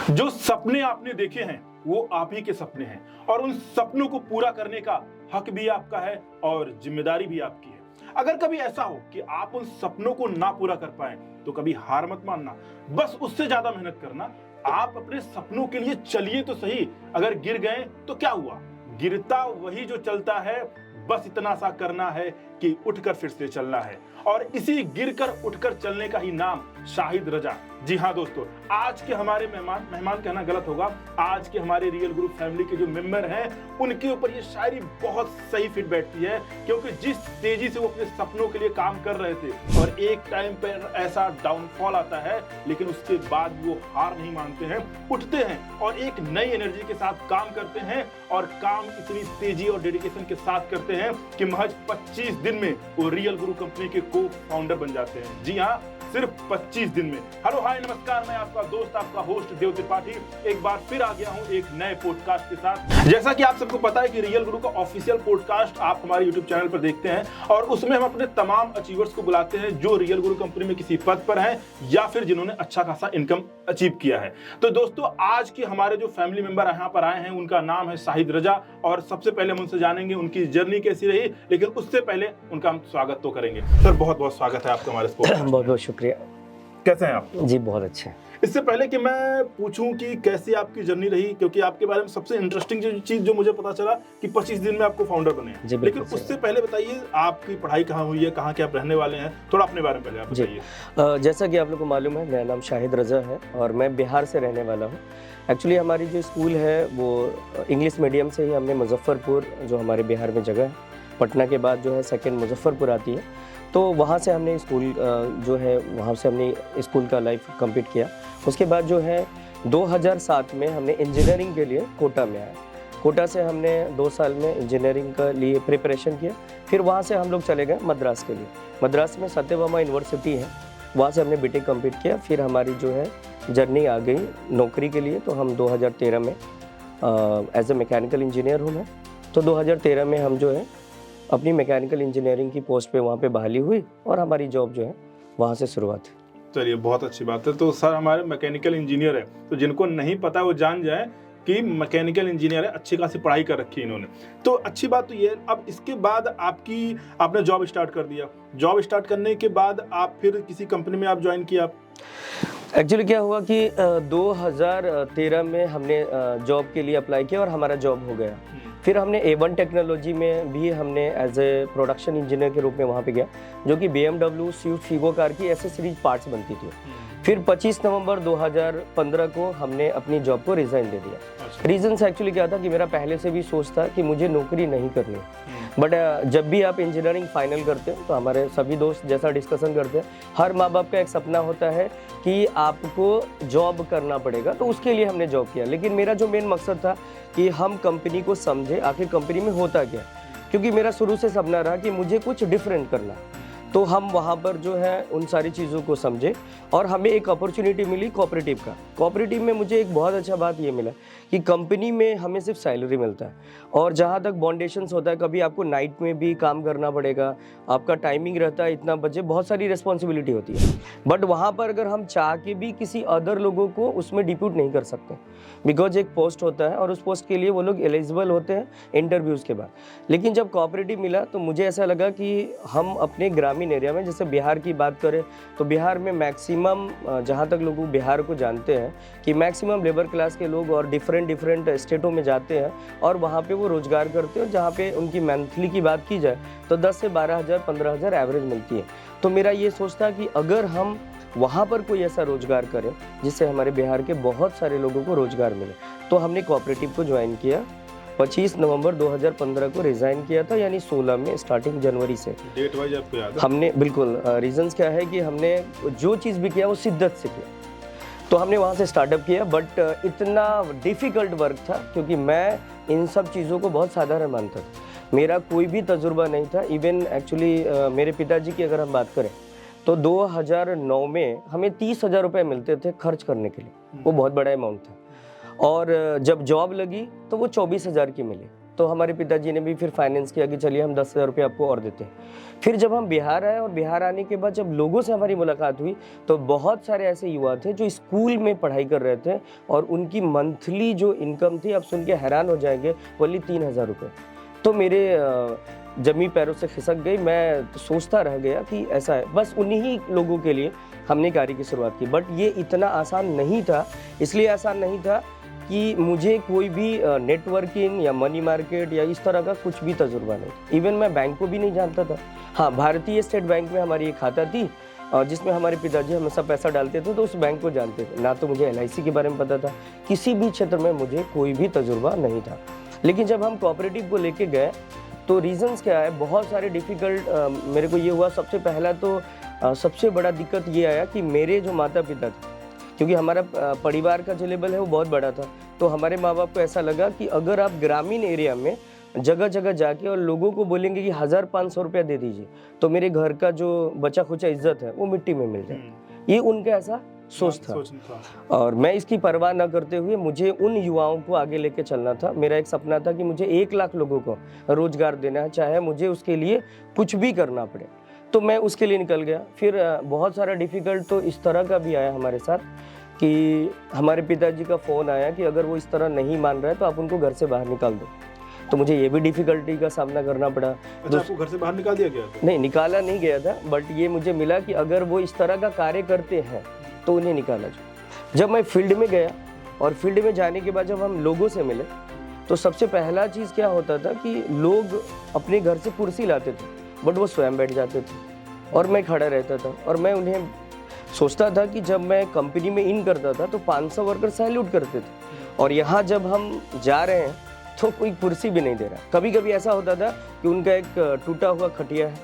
जो सपने आपने देखे हैं वो आप ही के सपने हैं और उन सपनों को पूरा करने का हक भी आपका है और जिम्मेदारी भी आपकी है। अगर कभी ऐसा हो कि आप उन सपनों को ना पूरा कर पाए तो कभी हार मत मानना, बस उससे ज्यादा मेहनत करना। आप अपने सपनों के लिए चलिए तो सही, अगर गिर गए तो क्या हुआ, गिरता वही जो चलता है। बस इतना सा करना है कि उठकर फिर से चलना है और इसी गिरकर उठकर चलने का ही नाम शाहिद रजा। जी हाँ दोस्तों, आज के हमारे मेहमान कहना गलत होगा, आज के हमारे रियल ग्रुप फैमिली के जो मेंबर हैं उनके ऊपर ये शायरी बहुत सही फिट बैठती है, क्योंकि जिस तेजी से वो अपने सपनों के लिए काम कर रहे थे और एक टाइम पर ऐसा डाउनफॉल आता है, लेकिन उसके बाद वो हार नहीं मानते हैं, उठते हैं और एक नई एनर्जी के साथ काम करते हैं और काम इतनी तेजी और डेडिकेशन के साथ करते हैं कि महज 25 दिन में वो रियल ग्रुप कंपनी के को फाउंडर बन जाते हैं। जी हाँ, सिर्फ 25 दिन में। हेलो हाय नमस्कार, मैं आपका दोस्त आपका होस्ट देव त्रिपाठी एक बार फिर आ गया हूं एक नए पॉडकास्ट के साथ। जैसा कि आप सबको पता है कि रियल गुरु का ऑफिशियल पॉडकास्ट आप हमारे YouTube चैनल पर देखते हैं और उसमें हम अपने तमाम अचीवर्स को बुलाते हैं जो रियल गुरु कंपनी में किसी पद पर हैं या फिर जिन्होंने अच्छा खासा इनकम अचीव किया है। तो दोस्तों, आज के हमारे जो फैमिली मेंबर यहाँ पर आए हैं उनका नाम है शाहिद रजा और सबसे पहले हम उनसे जानेंगे उनकी जर्नी कैसी रही, लेकिन उससे पहले उनका हम स्वागत तो करेंगे। सर, बहुत बहुत स्वागत है आपका हमारे बहुत बहुत शुक्रिया। कैसे हैं आप? जी बहुत अच्छे। इससे पहले कि मैं पूछूं कि कैसी आपकी जर्नी रही, क्योंकि आपके बारे में सबसे इंटरेस्टिंग चीज जो मुझे पता चला कि 25 दिन में आपको फाउंडर बने हैं, लेकिन उससे पहले बताइए आपकी पढ़ाई कहाँ हुई है, कहाँ के आप रहने वाले हैं, थोड़ा अपने बारे में पहले आप बताइए। जैसा कि आप लोग को मालूम है, मेरा नाम शाहिद रजा है और मैं बिहार से रहने वाला हूँ। एक्चुअली हमारी जो स्कूल है वो इंग्लिश मीडियम से ही हमने मुजफ्फरपुर, जो हमारे बिहार में जगह है, पटना के बाद जो है सेकेंड मुजफ्फरपुर आती है, तो वहाँ से हमने स्कूल जो है वहाँ से हमने स्कूल का लाइफ कंप्लीट किया। उसके बाद जो है 2007 में हमने इंजीनियरिंग के लिए कोटा में आया। कोटा से हमने 2 साल में इंजीनियरिंग के लिए प्रिपरेशन किया। फिर वहाँ से हम लोग चले गए मद्रास के लिए। मद्रास में सत्यभामा यूनिवर्सिटी है, वहाँ से हमने बीटेक कंप्लीट किया। फिर हमारी जो है जर्नी आ गई नौकरी के लिए, तो हम 2013 में एज ए मैकेनिकल इंजीनियर हूँ मैं। तो 2013 में हम जो है अपनी मैकेनिकल इंजीनियरिंग की पोस्ट पे वहाँ पे बहाली हुई और हमारी जॉब जो है वहाँ से शुरुआत हुई। चलिए, बहुत अच्छी बात है। तो सर हमारे मैकेनिकल इंजीनियर है, तो जिनको नहीं पता वो जान जाए कि मैकेनिकल इंजीनियर है, अच्छी खासी पढ़ाई कर रखी है इन्होंने। तो अच्छी बात तो ये है। अब इसके बाद आपने जॉब स्टार्ट कर दिया। जॉब स्टार्ट करने के बाद आप फिर किसी कंपनी में आप ज्वाइन किया आप? एक्चुअली क्या हुआ कि 2013 में हमने जॉब के लिए अप्लाई किया और हमारा जॉब हो गया। फिर हमने A1 टेक्नोलॉजी में भी हमने एज ए प्रोडक्शन इंजीनियर के रूप में वहाँ पे गया, जो कि BMW स्विफ्ट फीगो कार की एसेसरीज पार्ट्स बनती थी। फिर 25 नवंबर 2015 को हमने अपनी जॉब को रिज़ाइन दे दिया। रीजंस एक्चुअली क्या था कि मेरा पहले से भी सोच था कि मुझे नौकरी नहीं करनी, बट जब भी आप इंजीनियरिंग फाइनल करते हैं तो हमारे सभी दोस्त जैसा डिस्कशन करते हैं, हर माँ बाप का एक सपना होता है कि आपको जॉब करना पड़ेगा, तो उसके लिए हमने जॉब किया। लेकिन मेरा जो मेन मकसद था कि हम कंपनी को समझे आखिर कंपनी में होता क्या, क्योंकि मेरा शुरू से सपना रहा कि मुझे कुछ डिफरेंट करना। तो हम वहाँ पर जो है उन सारी चीज़ों को समझे और हमें एक अपॉर्चुनिटी मिली कोऑपरेटिव का। कोऑपरेटिव में मुझे एक बहुत अच्छा बात ये मिला कि कंपनी में हमें सिर्फ सैलरी मिलता है और जहाँ तक बाउंडेशंस होता है, कभी आपको नाइट में भी काम करना पड़ेगा, आपका टाइमिंग रहता है इतना बजे, बहुत सारी रिस्पॉन्सिबिलिटी होती है। बट वहाँ पर अगर हम चाह के भी किसी अदर लोगों को उसमें डिप्यूट नहीं कर सकते, बिकॉज एक पोस्ट होता है और उस पोस्ट के लिए वो लोग एलिजिबल होते हैं इंटरव्यूज़ के बाद। लेकिन जब कोऑपरेटिव मिला तो मुझे ऐसा लगा कि हम अपने ग्रामीण एरिया में, जैसे बिहार की बात करें तो बिहार में मैक्सिमम, जहाँ तक लोग बिहार को जानते हैं कि मैक्सिमम लेबर क्लास के लोग और डिफरेंट स्टेटों में जाते हैं और वहाँ पे वो रोज़गार करते हैं। जहाँ पे उनकी मंथली की बात की जाए तो 10 से 12,000 15,000 एवरेज मिलती है। तो मेरा ये सोच था कि अगर हम वहाँ पर कोई ऐसा रोज़गार करें जिससे हमारे बिहार के बहुत सारे लोगों को रोज़गार मिले, तो हमने कोऑपरेटिव को ज्वाइन किया। 25 नवंबर 2015 को रिज़ाइन किया था, यानी 16 में स्टार्टिंग जनवरी से। डेट वाइज आपको याद है? हमने बिल्कुल, रीजंस क्या है कि हमने जो चीज़ भी किया वो शिद्दत से किया, तो हमने वहाँ से स्टार्टअप किया। बट इतना डिफ़िकल्ट वर्क था क्योंकि मैं इन सब चीज़ों को बहुत साधारण मानता था, मेरा कोई भी तजुर्बा नहीं था। इवन एक्चुअली मेरे पिताजी की अगर हम बात करें तो 2009 में हमें 30,000 रुपये मिलते थे खर्च करने के लिए, वो बहुत बड़ा अमाउंट था। और जब जॉब लगी तो वो 24,000 की मिली। तो हमारे पिताजी ने भी फिर फाइनेंस किया कि चलिए हम 10,000 रुपये आपको और देते हैं। फिर जब हम बिहार आए और बिहार आने के बाद जब लोगों से हमारी मुलाकात हुई तो बहुत सारे ऐसे युवा थे जो स्कूल में पढ़ाई कर रहे थे और उनकी मंथली जो इनकम थी, आप सुन के हैरान हो जाएंगे, ओनली 3,000 रुपये। तो मेरे जमी पैरों से खिसक गई। मैं तो सोचता रह गया कि ऐसा है। बस उन्हीं लोगों के लिए हमने कार्य की शुरुआत की। बट ये इतना आसान नहीं था। इसलिए आसान नहीं था कि मुझे कोई भी नेटवर्किंग या मनी मार्केट या इस तरह का कुछ भी तजुर्बा नहीं। इवन मैं बैंक को भी नहीं जानता था। हाँ, भारतीय स्टेट बैंक में हमारी एक खाता थी जिसमें हमारे पिताजी हमेशा पैसा डालते थे, तो उस बैंक को जानते थे। ना तो मुझे LIC के बारे में पता था, किसी भी क्षेत्र में मुझे कोई भी तजुर्बा नहीं था। लेकिन जब हम कोऑपरेटिव को लेके गए तो रीजंस क्या है, बहुत सारे डिफ़िकल्ट मेरे को ये हुआ। सबसे पहला तो सबसे बड़ा दिक्कत ये आया कि मेरे जो माता पिता थे, क्योंकि हमारा परिवार का जो लेवल है वो बहुत बड़ा था, तो हमारे माँ बाप को ऐसा लगा कि अगर आप ग्रामीण एरिया में जगह जगह जाके और लोगों को बोलेंगे कि 1,500 रुपया दे दीजिए तो मेरे घर का जो बचा खुचा इज्जत है वो मिट्टी में मिल जाए। ये उनका ऐसा सोच था। और मैं इसकी परवाह न करते हुए मुझे उन युवाओं को आगे लेके चलना था। मेरा एक सपना था कि मुझे 1 लाख लोगों को रोजगार देना है, चाहे मुझे उसके लिए कुछ भी करना पड़े। तो मैं उसके लिए निकल गया। फिर बहुत सारा डिफ़िकल्ट तो इस तरह का भी आया हमारे साथ कि हमारे पिताजी का फ़ोन आया कि अगर वो इस तरह नहीं मान रहा है तो आप उनको घर से बाहर निकाल दो। तो मुझे ये भी डिफ़िकल्टी का सामना करना पड़ा। अच्छा, आपको घर से बाहर निकाल दिया गया? नहीं, निकाला नहीं गया था, बट ये मुझे मिला कि अगर वो इस तरह का कार्य करते हैं तो उन्हें निकाला जाए। जब मैं फील्ड में गया और फील्ड में जाने के बाद जब हम लोगों से मिले तो सबसे पहला चीज़ क्या होता था कि लोग अपने घर से कुर्सी लाते थे बट वो स्वयं बैठ जाते थे और मैं खड़ा रहता था। और मैं उन्हें सोचता था कि जब मैं कंपनी में इन करता था तो 500 वर्कर सैल्यूट करते थे और यहाँ जब हम जा रहे हैं तो कोई कुर्सी भी नहीं दे रहा। कभी कभी ऐसा होता था कि उनका एक टूटा हुआ खटिया है,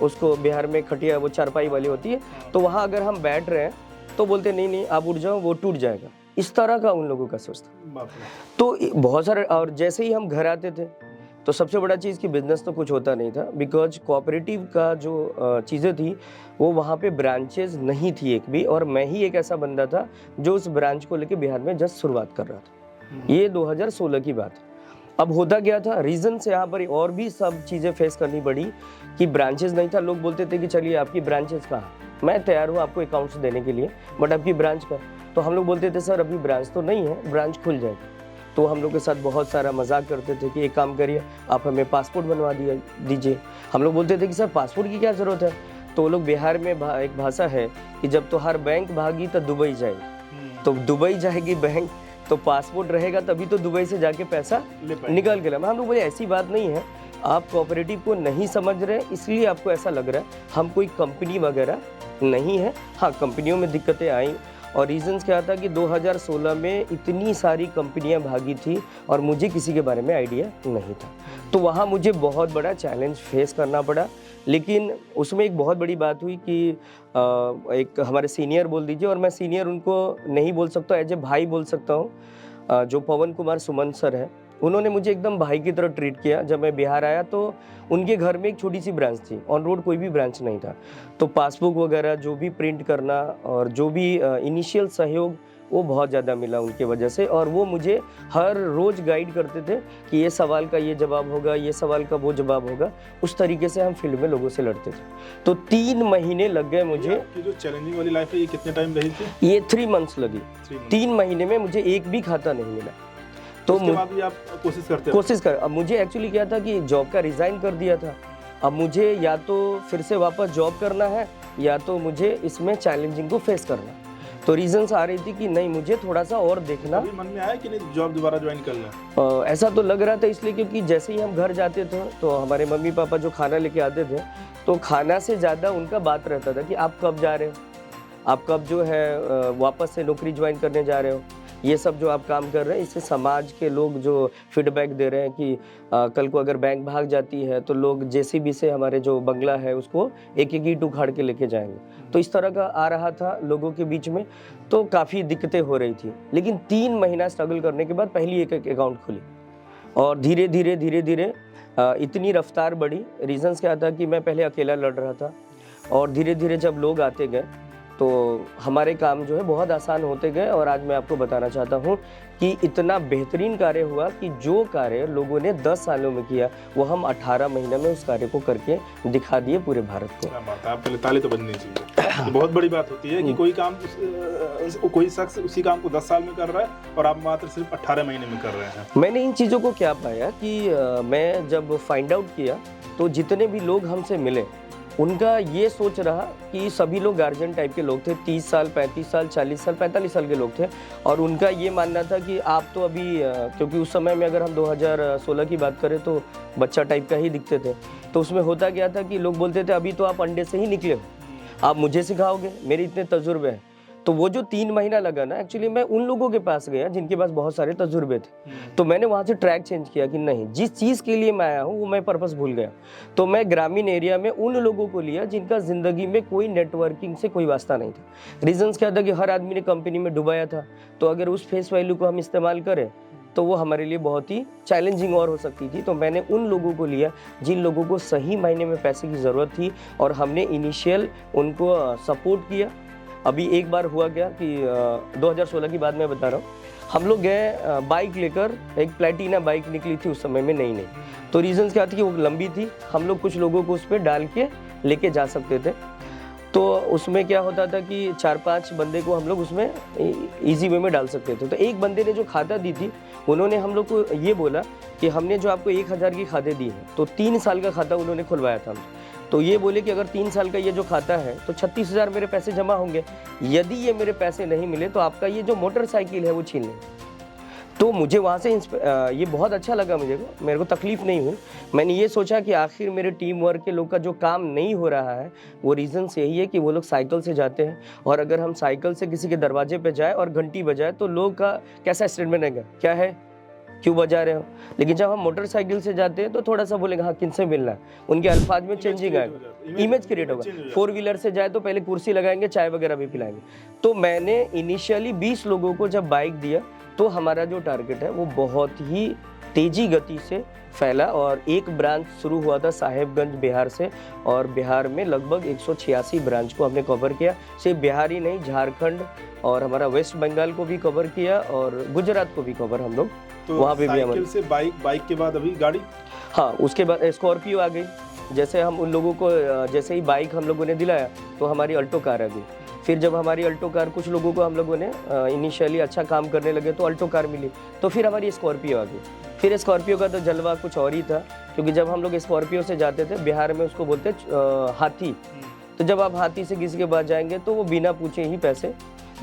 उसको बिहार में खटिया वो चारपाई वाली होती है, तो वहाँ अगर हम बैठ रहे हैं तो बोलते नहीं नहीं आप उठ जाओ, वो टूट जाएगा। इस तरह का उन लोगों का सोच था। तो बहुत सारे, और जैसे ही हम घर आते थे तो सबसे बड़ा चीज़ कि बिजनेस तो कुछ होता नहीं था, बिकॉज कोऑपरेटिव का जो चीज़ें थी वो वहाँ पे ब्रांचेज नहीं थी एक भी, और मैं ही एक ऐसा बंदा था जो उस ब्रांच को लेके बिहार में जस्ट शुरुआत कर रहा था। ये 2016 की बात है। अब होता क्या था, रीज़न से यहाँ पर और भी सब चीज़ें फेस करनी पड़ी कि ब्रांचेज नहीं था। लोग बोलते थे कि चलिए आपकी ब्रांचेज कहाँ है, मैं तैयार हूँ आपको अकाउंट्स देने के लिए, बट आपकी ब्रांच का। तो हम लोग बोलते थे सर अभी ब्रांच तो नहीं है, ब्रांच खुल जाएगी। तो हम लोग के साथ बहुत सारा मजाक करते थे कि एक काम करिए आप हमें पासपोर्ट बनवा दीजिए। हम लोग बोलते थे कि सर पासपोर्ट की क्या ज़रूरत है। तो लोग बिहार में एक भाषा है कि जब तो हर बैंक भागी तो दुबई जाएगी, तो दुबई जाएगी बैंक तो पासपोर्ट रहेगा तभी तो दुबई से जाके पैसा निकल के लाए। हम लोग बोले ऐसी बात नहीं है, आप कोऑपरेटिव को नहीं समझ रहे इसलिए आपको ऐसा लग रहा है, हम कोई कंपनी वगैरह नहीं है। हाँ, कंपनियों में दिक्कतें आई और रीज़न्स क्या था कि 2016 में इतनी सारी कंपनियां भागी थी और मुझे किसी के बारे में आइडिया नहीं था। तो वहाँ मुझे बहुत बड़ा चैलेंज फेस करना पड़ा। लेकिन उसमें एक बहुत बड़ी बात हुई कि एक हमारे सीनियर बोल दीजिए, और मैं सीनियर उनको नहीं बोल सकता, एज ए भाई बोल सकता हूँ, जो पवन कुमार सुमन सर है, उन्होंने मुझे एकदम भाई की तरह ट्रीट किया। जब मैं बिहार आया तो उनके घर में एक छोटी सी ब्रांच थी, ऑन रोड कोई भी ब्रांच नहीं था। तो पासबुक वगैरह जो भी प्रिंट करना और जो भी इनिशियल सहयोग वो बहुत ज़्यादा मिला उनके वजह से। और वो मुझे हर रोज़ गाइड करते थे कि ये सवाल का ये जवाब होगा, ये सवाल का वो जवाब होगा। उस तरीके से हम फील्ड में लोगों से लड़ते थे। तो 3 महीने लग गए मुझे। ये जो चैलेंजिंग वाली लाइफ है ये कितने टाइम रही थी? ये 3 मंथ्स लगी। 3 महीने में मुझे एक भी खाता नहीं मिला। तो उसके बाद भी आप कोशिश कर। अब मुझे एक्चुअली क्या था कि जॉब का रिज़ाइन कर दिया था। अब मुझे या तो फिर से वापस जॉब करना है या तो मुझे इसमें चैलेंजिंग को फेस करना। तो रीजंस आ रही थी कि नहीं मुझे थोड़ा सा और देखना। अभी मन में आया कि नहीं जॉब दोबारा ज्वाइन कर लें? ऐसा तो लग रहा था, इसलिए क्योंकि जैसे ही हम घर जाते थे तो हमारे मम्मी पापा जो खाना लेके आते थे तो खाना से ज़्यादा उनका बात रहता था कि आप कब जा रहे हो, आप कब जो है वापस से नौकरी ज्वाइन करने जा रहे हो। ये सब जो आप काम कर रहे हैं इससे समाज के लोग जो फीडबैक दे रहे हैं कि कल को अगर बैंक भाग जाती है तो लोग जेसीबी से हमारे जो बंगला है उसको एक एक ईंट उखाड़ के लेके जाएंगे। तो इस तरह का आ रहा था लोगों के बीच में, तो काफ़ी दिक्कतें हो रही थी। लेकिन 3 महीना स्ट्रगल करने के बाद पहली एक अकाउंट खुली और धीरे धीरे इतनी रफ्तार बढ़ी। रीजंस क्या था कि मैं पहले अकेला लड़ रहा था और धीरे धीरे जब लोग आते गए तो हमारे काम जो है बहुत आसान होते गए और आज मैं आपको बताना चाहता हूँ कि इतना बेहतरीन कार्य हुआ कि जो कार्य लोगों ने 10 सालों में किया वो हम 18 महीने में उस कार्य को करके दिखा दिए पूरे भारत को। क्या बात है, आप पहले ताली तो बजनी चाहिए। तो बहुत बड़ी बात होती है कि कोई काम कोई शख्स उसी काम को 10 साल में कर रहा है और आप मात्र सिर्फ 18 महीने में कर रहे हैं। मैंने इन चीज़ों को क्या पाया कि मैं जब फाइंड आउट किया तो जितने भी लोग हमसे मिले उनका ये सोच रहा कि सभी लोग गार्जियन टाइप के लोग थे, 30 साल 35 साल 40 साल 45 साल के लोग थे और उनका ये मानना था कि आप तो अभी क्योंकि उस समय में अगर हम 2016 की बात करें तो बच्चा टाइप का ही दिखते थे। तो उसमें होता क्या था कि लोग बोलते थे अभी तो आप अंडे से ही निकले हो, आप मुझे सिखाओगे, मेरे इतने तजुर्बे हैं। तो वो जो 3 महीना लगा ना, एक्चुअली मैं उन लोगों के पास गया जिनके पास बहुत सारे तजुर्बे थे। तो मैंने वहाँ से ट्रैक चेंज किया कि नहीं, जिस चीज़ के लिए मैं आया हूँ वो मैं पर्पस भूल गया। तो मैं ग्रामीण एरिया में उन लोगों को लिया जिनका ज़िंदगी में कोई नेटवर्किंग से कोई वास्ता नहीं था। रीजंस क्या था कि हर आदमी ने कंपनी में डुबाया था, तो अगर उस फेस वैल्यू को हम इस्तेमाल करें तो वो हमारे लिए बहुत ही चैलेंजिंग और हो सकती थी। तो मैंने उन लोगों को लिया जिन लोगों को सही मायने में पैसे की ज़रूरत थी और हमने इनिशियल उनको सपोर्ट किया। अभी एक बार हुआ क्या कि 2016 की बात मैं बता रहा हूँ, हम लोग गए बाइक लेकर, एक प्लेटिना बाइक निकली थी उस समय में नई नई। तो रीजंस क्या थी कि वो लंबी थी, हम लोग कुछ लोगों को उस पर डाल के लेके जा सकते थे। तो उसमें क्या होता था कि 4-5 बंदे को हम लोग उसमें इजी वे में डाल सकते थे। तो एक बंदे ने जो खाता दी थी उन्होंने हम लोग को ये बोला कि हमने जो आपको 1000 की खाते दी है, तो 3 साल का खाता उन्होंने खुलवाया था हमसे। तो ये बोले कि अगर 3 साल का ये जो खाता है तो 36,000 मेरे पैसे जमा होंगे, यदि ये मेरे पैसे नहीं मिले तो आपका ये जो मोटरसाइकिल है वो छीन लें। तो मुझे वहाँ से ये बहुत अच्छा लगा, मेरे को तकलीफ़ नहीं हुई। मैंने ये सोचा कि आखिर मेरे टीम वर्क के लोग का जो काम नहीं हो रहा है वो रीज़न्स यही है कि वो लोग साइकिल से जाते हैं और अगर हम साइकिल से किसी के दरवाजे पे जाए और घंटी बजाए तो लोग का कैसा स्टेटमेंट रहेगा, क्या है, क्यों बजा रहे हो। लेकिन जब हम मोटरसाइकिल से जाते हैं तो थोड़ा सा बोलेंगे हाँ किनसे मिलना है, उनके अल्फाज में चेंजिंग आएगा, इमेज क्रिएट होगा। 4 व्हीलर से जाए तो पहले कुर्सी लगाएंगे, चाय वगैरह भी पिलाएंगे। तो मैंने इनिशियली 20 लोगों को जब बाइक दिया तो हमारा जो टारगेट है वो बहुत ही तेजी गति से फैला और एक ब्रांच शुरू हुआ था साहेबगंज बिहार से और बिहार में लगभग 186 ब्रांच को हमने कवर किया। सिर्फ बिहार ही नहीं, झारखंड और हमारा वेस्ट बंगाल को भी कवर किया और गुजरात को भी कवर हम लोग तो वहाँ पे भी साइकिल से बाइक के बाद अभी गाड़ी। हाँ, उसके बाद स्कॉर्पियो आ गई। जैसे हम उन लोगों को जैसे ही बाइक हम लोगों ने दिलाया तो हमारी अल्टो कार आ गई। फिर जब हमारी अल्टो कार कुछ लोगों को हम लोगों ने इनिशियली अच्छा काम करने लगे तो अल्टो कार मिली, तो फिर हमारी स्कॉर्पियो आ गई। फिर स्कॉर्पियो का तो जलवा कुछ और ही था, क्योंकि जब हम लोग स्कॉर्पियो से जाते थे, बिहार में उसको बोलते हाथी, तो जब आप हाथी से किसी के पास जाएंगे तो वो बिना पूछे ही पैसे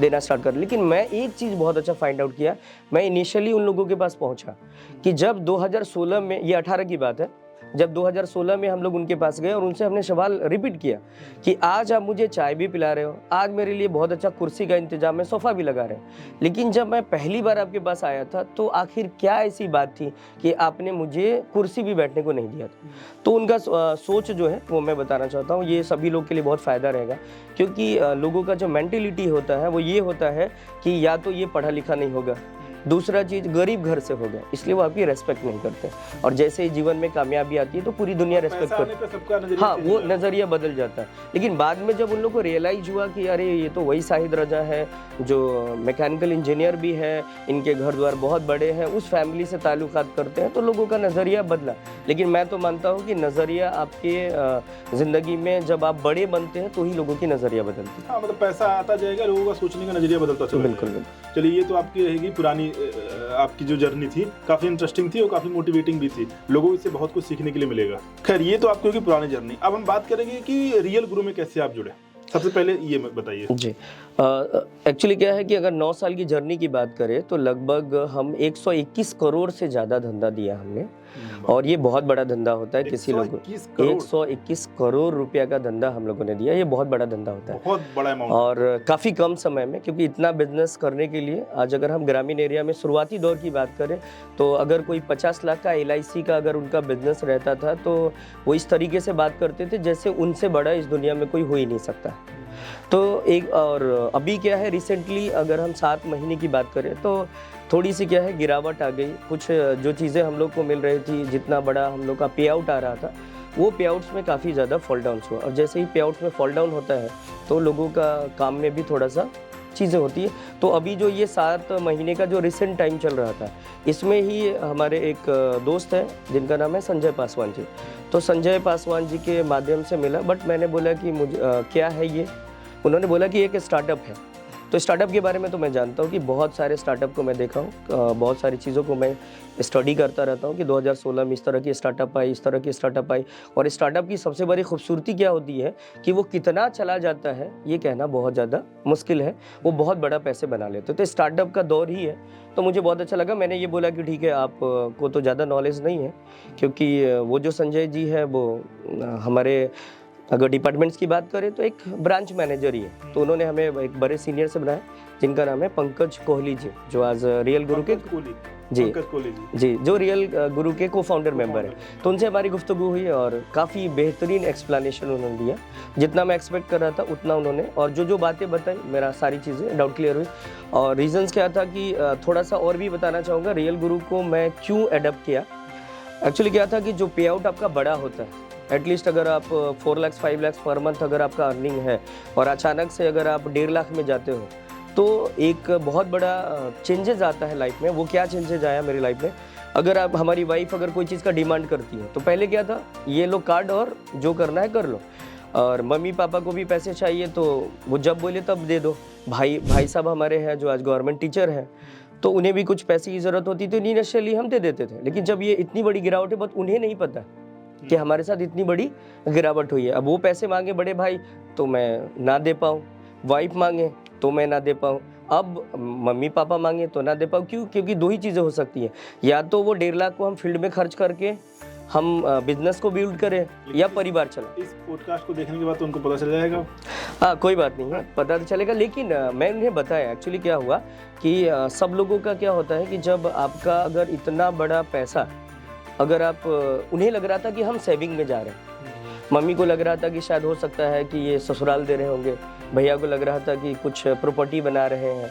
देना स्टार्ट कर। लेकिन मैं एक चीज़ बहुत अच्छा फाइंड आउट किया, मैं इनिशियली उन लोगों के पास पहुंचा कि जब 2016 में, ये 18 की बात है, जब 2016 में हम लोग उनके पास गए और उनसे हमने सवाल रिपीट किया कि आज आप मुझे चाय भी पिला रहे हो, आज मेरे लिए बहुत अच्छा कुर्सी का इंतजाम है, सोफ़ा भी लगा रहे हैं, लेकिन जब मैं पहली बार आपके पास आया था तो आखिर क्या ऐसी बात थी कि आपने मुझे कुर्सी भी बैठने को नहीं दिया था। तो उनका सोच जो है वो मैं बताना चाहता हूँ, ये सभी लोग के लिए बहुत फ़ायदा रहेगा, क्योंकि लोगों का जो मेंटेलिटी होता है वो ये होता है कि या तो ये पढ़ा लिखा नहीं होगा, दूसरा चीज़ गरीब घर से हो गया, इसलिए वो आपकी रेस्पेक्ट नहीं करते, और जैसे ही जीवन में कामयाबी आती है तो पूरी दुनिया रेस्पेक्ट करती है। हाँ, वो नज़रिया बदल जाता है। लेकिन बाद में जब उन लोगों को रियलाइज हुआ कि अरे ये तो वही शाहिद रजा है जो मैकेनिकल इंजीनियर भी है, इनके घर द्वार बहुत बड़े हैं, उस फैमिली से ताल्लुकात करते हैं, तो लोगों का नज़रिया बदला। लेकिन मैं तो मानता हूँ कि नज़रिया आपके ज़िंदगी में जब आप बड़े बनते हैं तो ही लोगों की नज़रिया बदलती है। हाँ, मतलब पैसा आता जाएगा, लोगों का सोचने का नज़रिया बदलता चला जाएगा। बिल्कुल। चलिए, ये तो आपकी रहेगी पुरानी आपकी जो जर्नी थी, काफ़ी इंटरेस्टिंग थी और काफ़ी मोटिवेटिंग भी थी, लोगों को इससे बहुत कुछ सीखने के लिए मिलेगा। खैर, ये तो आपकी होगी पुरानी जर्नी। अब हम बात करेंगे कि रियल गुरु में कैसे आप जुड़े। सबसे पहले ये बताइए। जी, एक्चुअली क्या है कि अगर 9 साल की जर्नी की बात करें तो लगभग हम 121 करोड़ से ज़्यादा धंधा दिया हमने, और ये बहुत बड़ा धंधा होता है। किसी लोग 121 करोड़ रुपया का धंधा हम लोगों ने दिया, ये बहुत बड़ा धंधा होता है, बहुत बड़ा अमाउंट, और काफ़ी कम समय में। क्योंकि इतना बिजनेस करने के लिए आज अगर हम ग्रामीण एरिया में शुरुआती दौर की बात करें तो अगर कोई 50 लाख का LIC का अगर उनका बिजनेस रहता था तो वो इस तरीके से बात करते थे जैसे उनसे बड़ा इस दुनिया में कोई हो ही नहीं सकता। तो एक, और अभी क्या है, रिसेंटली अगर हम 7 महीने की बात करें तो थोड़ी सी क्या है गिरावट आ गई। कुछ जो चीज़ें हम लोग को मिल रही थी, जितना बड़ा हम लोग का पे आउट आ रहा था, वो पे आउट्स में काफ़ी ज़्यादा फॉल डाउन हुआ। और जैसे ही पे आउट्स में फॉल डाउन होता है तो लोगों का काम में भी थोड़ा सा चीज़ें होती है। तो अभी जो ये 7 महीने का जो रिसेंट टाइम चल रहा था, इसमें ही हमारे एक दोस्त है जिनका नाम है संजय पासवान जी। तो संजय पासवान जी के माध्यम से मिला, बट मैंने बोला कि मुझे क्या है ये। उन्होंने बोला कि एक स्टार्टअप है। तो स्टार्टअप के बारे में तो मैं जानता हूँ कि बहुत सारे स्टार्टअप को मैं देखा हूँ, बहुत सारी चीज़ों को मैं स्टडी करता रहता हूँ कि 2016 में इस तरह की स्टार्टअप आई, इस तरह की स्टार्टअप आई। और स्टार्टअप की सबसे बड़ी खूबसूरती क्या होती है कि वो कितना चला जाता है ये कहना बहुत ज़्यादा मुश्किल है, वो बहुत बड़ा पैसे बना लेते हैं। तो स्टार्टअप का दौर ही है। तो मुझे बहुत अच्छा लगा। मैंने ये बोला कि ठीक है, आप को तो ज़्यादा नॉलेज नहीं है, क्योंकि वो जो संजय जी है वो हमारे अगर डिपार्टमेंट्स की बात करें तो एक ब्रांच मैनेजर ही है। तो उन्होंने हमें एक बड़े सीनियर से बनाया जिनका नाम है पंकज कोहली जी, जो आज रियल गुरु के जी जो रियल गुरु के को फाउंडर मेंबर है। तो उनसे हमारी गुफ्तगू हुई और काफ़ी बेहतरीन एक्सप्लेनेशन उन्होंने दिया। जितना मैं एक्सपेक्ट कर रहा था उतना उन्होंने, और जो बातें बताई मेरा सारी चीज़ें डाउट क्लियर हुई। और रीजंस क्या था कि थोड़ा सा और भी बताना चाहूँगा रियल गुरु को मैं क्यों एडप्ट किया। एक्चुअली क्या था कि जो पे आउट आपका बड़ा होता है, एटलीस्ट अगर आप 4 लाख 5 लाख पर मंथ अगर आपका अर्निंग है और अचानक से अगर आप 1.5 लाख में जाते हो तो एक बहुत बड़ा चेंजेस आता है लाइफ में। वो क्या चेंजेस आया मेरी लाइफ में, अगर आप हमारी वाइफ अगर कोई चीज़ का डिमांड करती है तो पहले क्या था, ये लो कार्ड और जो करना है कर लो। और मम्मी पापा को भी पैसे चाहिए तो वो जब बोले तब दे दो। भाई साहब हमारे हैं जो आज गवर्नमेंट टीचर हैं, तो उन्हें भी कुछ पैसे की ज़रूरत होती तो इनिशियली हम दे देते थे। लेकिन जब ये इतनी बड़ी गिरावट है, बट उन्हें नहीं पता कि हमारे साथ इतनी बड़ी गिरावट हुई है। अब वो पैसे मांगे बड़े भाई तो मैं ना दे पाऊँ, वाइफ मांगे तो मैं ना दे पाऊँ, अब मम्मी पापा मांगे तो ना दे पाऊँ। क्यों? क्योंकि 2 ही चीज़ें हो सकती हैं, या तो वो 1.5 लाख को हम फील्ड में खर्च करके हम बिजनेस को बिल्ड करें या परिवार चला। इस पॉडकास्ट को देखने के बाद तो उनको पता चल जाएगा। हाँ, कोई बात नहीं है, पता तो चलेगा। लेकिन मैं उन्हें बताया एक्चुअली क्या हुआ कि सब लोगों का क्या होता है कि जब आपका अगर इतना बड़ा पैसा, अगर आप उन्हें लग रहा था कि हम सेविंग में जा रहे हैं, मम्मी को लग रहा था कि शायद हो सकता है कि ये ससुराल दे रहे होंगे, भैया को लग रहा था कि कुछ प्रॉपर्टी बना रहे हैं,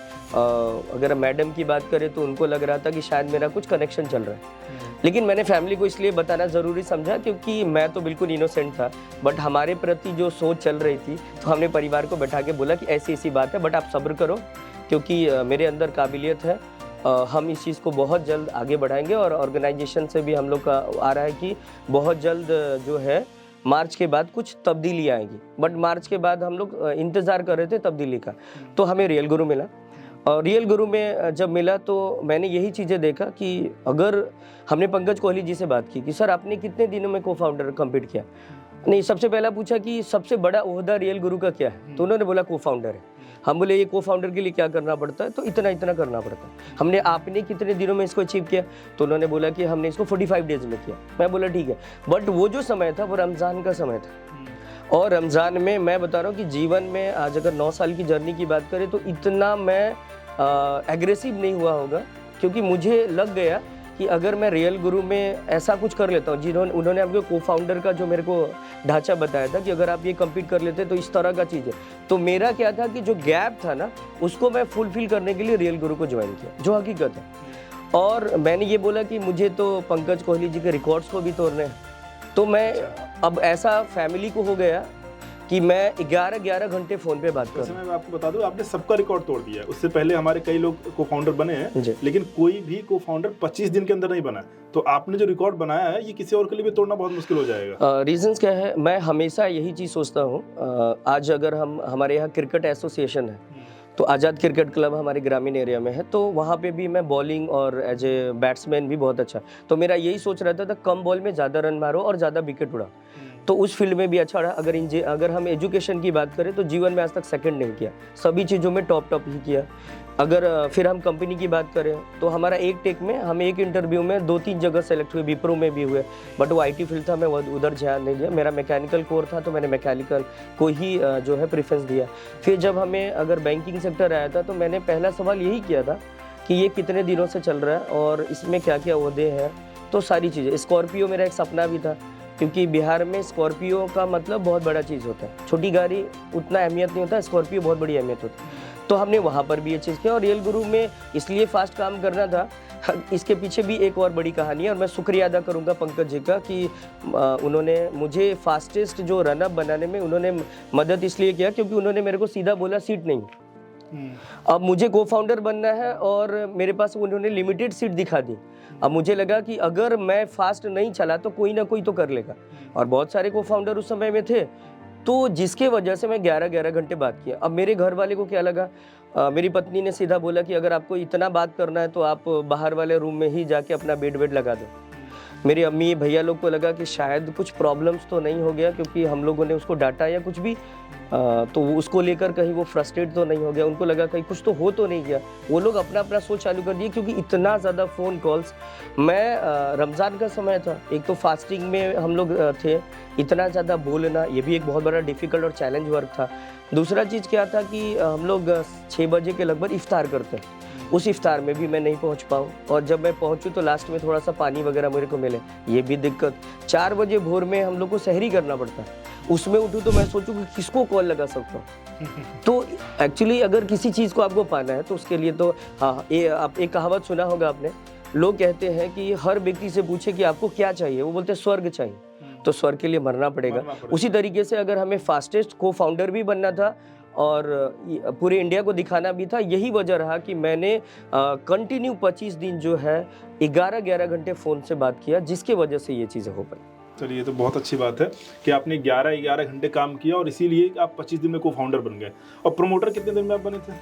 अगर मैडम की बात करें तो उनको लग रहा था कि शायद मेरा कुछ कनेक्शन चल रहा है। लेकिन मैंने फैमिली को इसलिए बताना ज़रूरी समझा क्योंकि मैं तो बिल्कुल इनोसेंट था, बट हमारे प्रति जो सोच चल रही थी तो हमने परिवार को बैठा के बोला कि ऐसी ऐसी बात है, बट आप सब्र करो क्योंकि मेरे अंदर काबिलियत है, हम इस चीज़ को बहुत जल्द आगे बढ़ाएंगे। और ऑर्गेनाइजेशन से भी हम लोग का आ रहा है कि बहुत जल्द जो है मार्च के बाद कुछ तब्दीली आएगी। बट मार्च के बाद हम लोग इंतज़ार कर रहे थे तब्दीली का, तो हमें रियल गुरु मिला। और रियल गुरु में जब मिला तो मैंने यही चीज़ें देखा कि अगर हमने पंकज कोहली जी से बात की कि सर आपने कितने दिनों में को फाउंडर कंप्लीट किया, नहीं सबसे पहला पूछा कि सबसे बड़ा ओहदा रियल गुरु का क्या है, तो उन्होंने बोला को फाउंडर है। हम बोले ये को फाउंडर के लिए क्या करना पड़ता है, तो इतना इतना करना पड़ता है। हमने आपने कितने दिनों में इसको अचीव किया, तो उन्होंने बोला कि हमने इसको 45 डेज में किया। मैं बोला ठीक है, बट वो जो समय था वो रमज़ान का समय था। और रमज़ान में मैं बता रहा हूँ कि जीवन में आज अगर 9 साल की जर्नी की बात करें तो इतना मैं एग्रेसिव नहीं हुआ होगा, क्योंकि मुझे लग गया कि अगर मैं रियल गुरु में ऐसा कुछ कर लेता हूँ, उन्होंने आपके को फाउंडर का जो मेरे को ढांचा बताया था कि अगर आप ये कंप्लीट कर लेते तो इस तरह का चीज़ है, तो मेरा क्या था कि जो गैप था ना उसको मैं फुलफिल करने के लिए रियल गुरु को ज्वाइन किया, जो हकीकत है। और मैंने ये बोला कि मुझे तो पंकज कोहली जी के रिकॉर्ड्स को भी तोड़ने हैं, तो मैं अब ऐसा फैमिली को हो गया कि मैं 11 घंटे फ़ोन पे बात कर रहा हूँ। मैं आपको बता दूं, आपने सबका रिकॉर्ड तोड़ दिया है। उससे पहले हमारे कई लोग को फाउंडर बने हैं, लेकिन कोई भी को फाउंडर 25 दिन के अंदर नहीं बना। तो आपने जो रिकॉर्ड बनाया है ये किसी और के लिए भी तोड़ना बहुत मुश्किल हो जाएगा। रीजंस क्या है, मैं हमेशा यही चीज़ सोचता हूँ। आज अगर हमारे यहाँ क्रिकेट एसोसिएशन है, तो आज़ाद क्रिकेट क्लब हमारे ग्रामीण एरिया में है, तो वहाँ पे भी मैं बॉलिंग और एज ए बैट्समैन भी बहुत अच्छा, तो मेरा यही सोच रहता था कम बॉल में ज़्यादा रन मारो और ज़्यादा विकेट उड़ाओ। तो उस फील्ड में भी अच्छा रहा। अगर हम एजुकेशन की बात करें तो जीवन में आज तक सेकंड नहीं किया, सभी चीज़ों में टॉप ही किया। अगर फिर हम कंपनी की बात करें तो हमारा एक टेक में हम एक इंटरव्यू में 2-3 जगह सेलेक्ट हुए, विप्रो में भी हुए, बट वो आईटी फील्ड था, मैं उधर ध्यान नहीं दिया। मेरा मैकेनिकल कोर था तो मैंने मैकेनिकल को ही जो है प्रेफरेंस दिया। फिर जब हमें अगर बैंकिंग सेक्टर आया था तो मैंने पहला सवाल यही किया था कि ये कितने दिनों से चल रहा है और इसमें क्या क्या ओहदे हैं, तो सारी चीज़ें। स्कॉर्पियो मेरा एक सपना भी था, क्योंकि बिहार में स्कॉर्पियो का मतलब बहुत बड़ा चीज़ होता है, छोटी गाड़ी उतना अहमियत नहीं होता, स्कॉर्पियो बहुत बड़ी अहमियत होती है। तो हमने वहाँ पर भी ये चीज़ किया। और रियल गुरु में इसलिए फास्ट काम करना था इसके पीछे भी एक और बड़ी कहानी है और मैं शुक्रिया अदा करूंगा पंकज जी का कि उन्होंने मुझे फास्टेस्ट जो रनअप बनाने में उन्होंने मदद इसलिए किया क्योंकि उन्होंने मेरे को सीधा बोला सीट नहीं। अब मुझे को फाउंडर बनना है और मेरे पास उन्होंने लिमिटेड सीट दिखा दी। अब मुझे लगा कि अगर मैं फास्ट नहीं चला तो कोई ना कोई तो कर लेगा और बहुत सारे को फाउंडर उस समय में थे, तो जिसके वजह से मैं 11-11 घंटे बात किया। अब मेरे घर वाले को क्या लगा, मेरी पत्नी ने सीधा बोला कि अगर आपको इतना बात करना है तो आप बाहर वाले रूम में ही जाके अपना बेड लगा दो। मेरी अम्मी भैया लोग को लगा कि शायद कुछ प्रॉब्लम्स तो नहीं हो गया क्योंकि हम लोगों ने उसको डांटा या कुछ भी, तो उसको लेकर कहीं वो फ्रस्ट्रेट तो नहीं हो गया, उनको लगा कहीं कुछ तो हो तो नहीं गया। वो लोग अपना अपना सोच चालू कर दिए क्योंकि इतना ज़्यादा फ़ोन कॉल्स। मैं रमज़ान का समय था, एक तो फास्टिंग में हम लोग थे, इतना ज़्यादा बोलना ये भी एक बहुत बड़ा डिफ़िकल्ट और चैलेंज वर्क था। दूसरा चीज़ क्या था कि हम लोग 6 बजे के लगभग इफ्तार करते हैं, उस इफ्तार में भी मैं नहीं पहुंच पाऊँ और जब मैं पहुंचूँ तो लास्ट में थोड़ा सा पानी वगैरह मेरे को मिले, ये भी दिक्कत। 4 बजे भोर में हम लोग को सहरी करना पड़ता है, उसमें उठूँ तो मैं सोचूँ कि किसको कॉल लगा सकता हूँ। तो एक्चुअली अगर किसी चीज़ को आपको पाना है तो उसके लिए तो हाँ, ये आप एक कहावत सुना होगा आपने, लोग कहते हैं कि हर व्यक्ति से पूछे कि आपको क्या चाहिए, वो बोलते हैं स्वर्ग चाहिए, तो स्वर्ग के लिए मरना पड़ेगा। उसी तरीके से अगर हमें फास्टेस्ट को फाउंडर भी बनना था और पूरे इंडिया को दिखाना भी था, यही वजह रहा कि मैंने कंटिन्यू 25 दिन जो है 11-11 घंटे फ़ोन से बात किया, जिसके वजह से ये चीज़ें हो पाई। चलिए, ये तो बहुत अच्छी बात है कि आपने 11-11 घंटे काम किया और इसीलिए आप 25 दिन में को फाउंडर बन गए। और प्रमोटर कितने दिन में आप बने थे?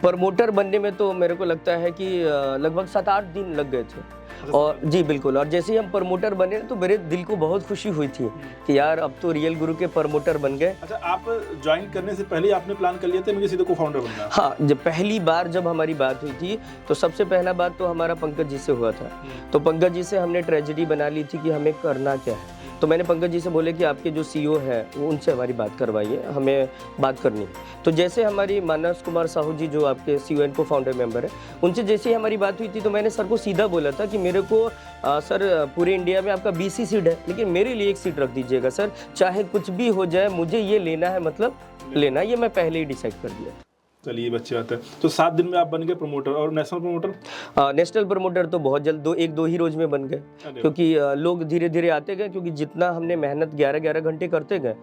प्रमोटर बनने में तो मेरे को लगता है कि लगभग 7-8 दिन लग गए थे। और जी बिल्कुल, और जैसे ही हम प्रमोटर बने तो मेरे दिल को बहुत खुशी हुई थी कि यार अब तो रियल गुरु के प्रमोटर बन गए। अच्छा, आप ज्वाइन करने से पहले आपने प्लान कर लिया था मुझे सीधे को फाउंडर बनना है? हाँ, जब पहली बार जब हमारी बात हुई थी तो सबसे पहला बात तो हमारा पंकज जी से हुआ था। तो पंकज जी से हमने ट्रेजेडी बना ली थी कि हमें करना क्या है। तो मैंने पंकज जी से बोले कि आपके जो सीईओ है वो उनसे हमारी बात करवाइए, हमें बात करनी है। तो जैसे हमारी मानस कुमार साहू जी जो आपके सीईओ एंड को फाउंडर मेंबर है, उनसे जैसे ही हमारी बात हुई थी तो मैंने सर को सीधा बोला था कि मेरे को सर पूरे इंडिया में आपका 20 ही सीट है, लेकिन मेरे लिए एक सीट रख दीजिएगा सर, चाहे कुछ भी हो जाए मुझे ये लेना है, मतलब लेना, ये मैं पहले ही डिसाइड कर दिया। चलिए, अच्छी बात है। तो 7 दिन में आप बन गए प्रमोटर। और नेशनल प्रमोटर? नेशनल प्रमोटर तो बहुत जल्द 1-2 ही रोज में बन गए क्योंकि लोग धीरे धीरे आते गए, क्योंकि जितना हमने मेहनत 11-11 घंटे करते गए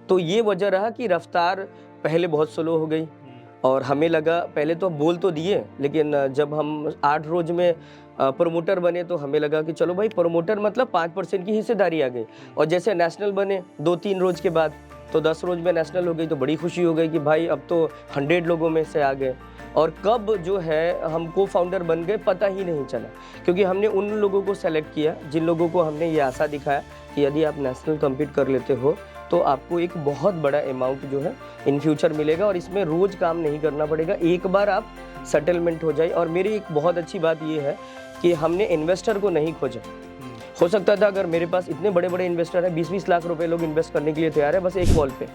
तो ये वजह रहा कि रफ्तार पहले बहुत स्लो हो गई। और हमें लगा, पहले तो बोल तो दिए, लेकिन जब हम 8 रोज में प्रमोटर बने तो हमें लगा कि चलो भाई प्रमोटर मतलब 5% की हिस्सेदारी आ गई। और जैसे नेशनल बने 2-3 रोज के बाद तो 10 रोज में नेशनल हो गई, तो बड़ी खुशी हो गई कि भाई अब तो 100 लोगों में से आ गए। और कब जो है हम को फाउंडर बन गए पता ही नहीं चला, क्योंकि हमने उन लोगों को सेलेक्ट किया जिन लोगों को हमने ये आशा दिखाया कि यदि आप नेशनल कम्पीट कर लेते हो तो आपको एक बहुत बड़ा अमाउंट जो है इन फ्यूचर मिलेगा और इसमें रोज़ काम नहीं करना पड़ेगा, एक बार आप सेटलमेंट हो जाए। और मेरी एक बहुत अच्छी बात ये है कि हमने इन्वेस्टर को नहीं खोजा। हो सकता था अगर मेरे पास इतने बड़े बड़े इन्वेस्टर हैं, 20-20 लाख रुपए लोग इन्वेस्ट करने के लिए तैयार है बस एक कॉल पे,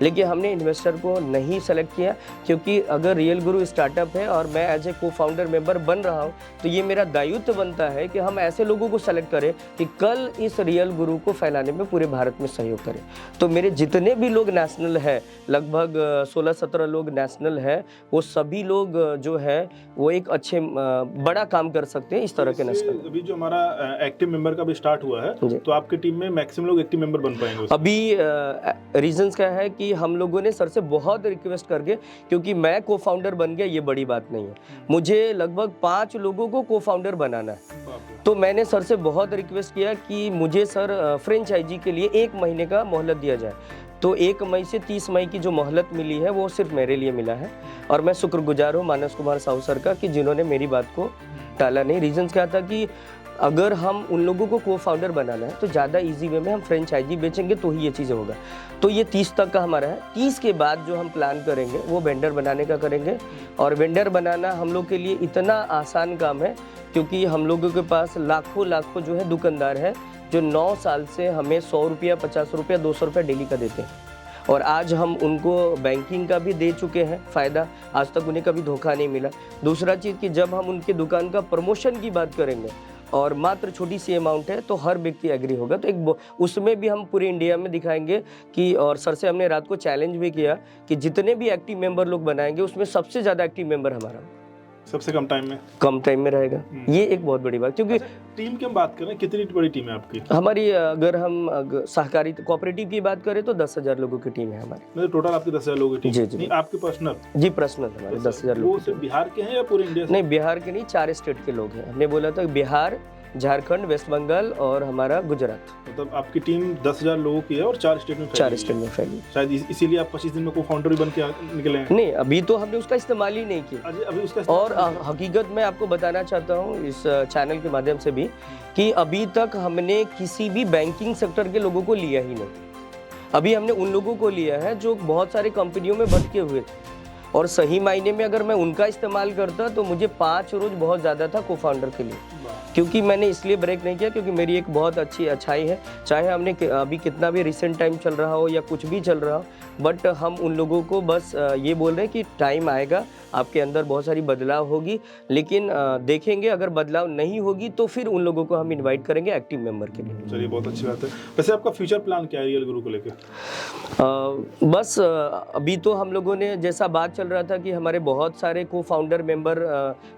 लेकिन हमने इन्वेस्टर को नहीं सेलेक्ट किया, क्योंकि अगर रियल गुरु स्टार्टअप है और मैं एज ए को फाउंडर मेंबर बन रहा हूं तो ये मेरा दायित्व बनता है कि हम ऐसे लोगों को सेलेक्ट करें कि कल इस रियल गुरु को फैलाने में पूरे भारत में सहयोग करें। तो मेरे जितने भी लोग नेशनल है, लगभग 16-17 लोग नेशनल है, वो सभी लोग जो है वो एक अच्छे बड़ा काम कर सकते हैं इस तरह के नेशनल। अभी जो हमारा एक्टिव मेंबर का भी स्टार्ट हुआ है, तो आपके टीम में मैक्सिमम लोग एक्टिव मेंबर बन पाएंगे? अभी रीजंस क्या है कि हम लोगों ने सर से बहुत रिक्वेस्ट करके, क्योंकि मैं को फाउंडर बन गया ये बड़ी बात नहीं है, मुझे लगभग 5 लोगों को को फाउंडर बनाना है। तो मैंने सर से बहुत रिक्वेस्ट किया कि मुझे सर फ्रेंचाइजी के लिए 1 महीने का मोहलत दिया जाए। तो 1 मई से 30 मई की जो मोहलत मिली है वो सिर्फ मेरे लिए मिला है और मैं शुक्रगुजार हूँ मानस कुमार साहू सर का कि जिन्होंने मेरी बात को टाला नहीं। रीजंस क्या था कि अगर हम उन लोगों को को फाउंडर बनाना है तो ज़्यादा इजी वे में हम फ्रेंचाइजी बेचेंगे तो ही ये चीज़ें होगा। तो ये 30 तक का हमारा है। 30 के बाद जो हम प्लान करेंगे वो वेंडर बनाने का करेंगे। और वेंडर बनाना हम लोग के लिए इतना आसान काम है क्योंकि हम लोगों के पास लाखों जो है दुकानदार है जो 9 साल से हमें 100 रुपया, 50 रुपया, 200 रुपया डेली का देते हैं। और आज हम उनको बैंकिंग का भी दे चुके हैं फ़ायदा, आज तक उन्हें कभी धोखा नहीं मिला। दूसरा चीज़ कि जब हम उनके दुकान का प्रमोशन की बात करेंगे और मात्र छोटी सी अमाउंट है तो हर व्यक्ति एग्री होगा। तो एक उसमें भी हम पूरे इंडिया में दिखाएंगे कि, और सर से हमने रात को चैलेंज भी किया कि जितने भी एक्टिव मेंबर लोग बनाएंगे उसमें सबसे ज़्यादा एक्टिव मेंबर हमारा। सबसे कम टाइम में रहेगा। ये एक बहुत बड़ी बात, क्योंकि टीम की हम बात करें, कितनी बड़ी टीम है आपकी? हमारी अगर हम सहकारी कोऑपरेटिव की बात करें तो 10,000 लोगों की टीम है हमारी। मतलब टोटल आपकी 10,000 लोगों की टीम? जी जी। नहीं, आपके पर्सनल? जी पर्सनल हमारे 10,000 लोग। वो सिर्फ बिहार के हैं या पूरे इंडिया से? नहीं, बिहार के नहीं, 4 स्टेट के लोग हैं। हमने बोला था बिहार, झारखंड, वेस्ट बंगाल और हमारा गुजरात। मतलब आपकी टीम 10,000 लोगों की है और 4 स्टेट में फैली 4 स्टेट में फैली। शायद इसीलिए आप 25 दिन में को फाउंडर भी बन के निकले हैं। नहीं, अभी तो हमने उसका इस्तेमाल ही नहीं किया। अभी उसका और हकीकत में आपको बताना चाहता हूँ इस चैनल के माध्यम से भी कि अभी तक हमने किसी भी बैंकिंग सेक्टर के लोगों को लिया ही नहीं। अभी हमने उन लोगों को लिया है जो बहुत सारी कंपनियों में भटके हुए थे, और सही मायने में अगर मैं उनका इस्तेमाल करता तो मुझे 5 रोज बहुत ज़्यादा था को फाउंडर के लिए। क्योंकि मैंने इसलिए ब्रेक नहीं किया क्योंकि मेरी एक बहुत अच्छी अच्छाई है, चाहे हमने अभी कितना भी रिसेंट टाइम चल रहा हो या कुछ भी चल रहा हो, बट हम उन लोगों को बस ये बोल रहे हैं कि टाइम आएगा, आपके अंदर बहुत सारी बदलाव होगी, लेकिन देखेंगे अगर बदलाव नहीं होगी तो फिर उन लोगों को हम इनवाइट करेंगे एक्टिव मेंबर के लिए। चलिए, बहुत अच्छी बात है। वैसे आपका फ्यूचर प्लान क्या है रियल गुरु को लेकर? बस अभी तो हम लोगों ने जैसा बात चल रहा था कि हमारे बहुत सारे को फाउंडर मेंबर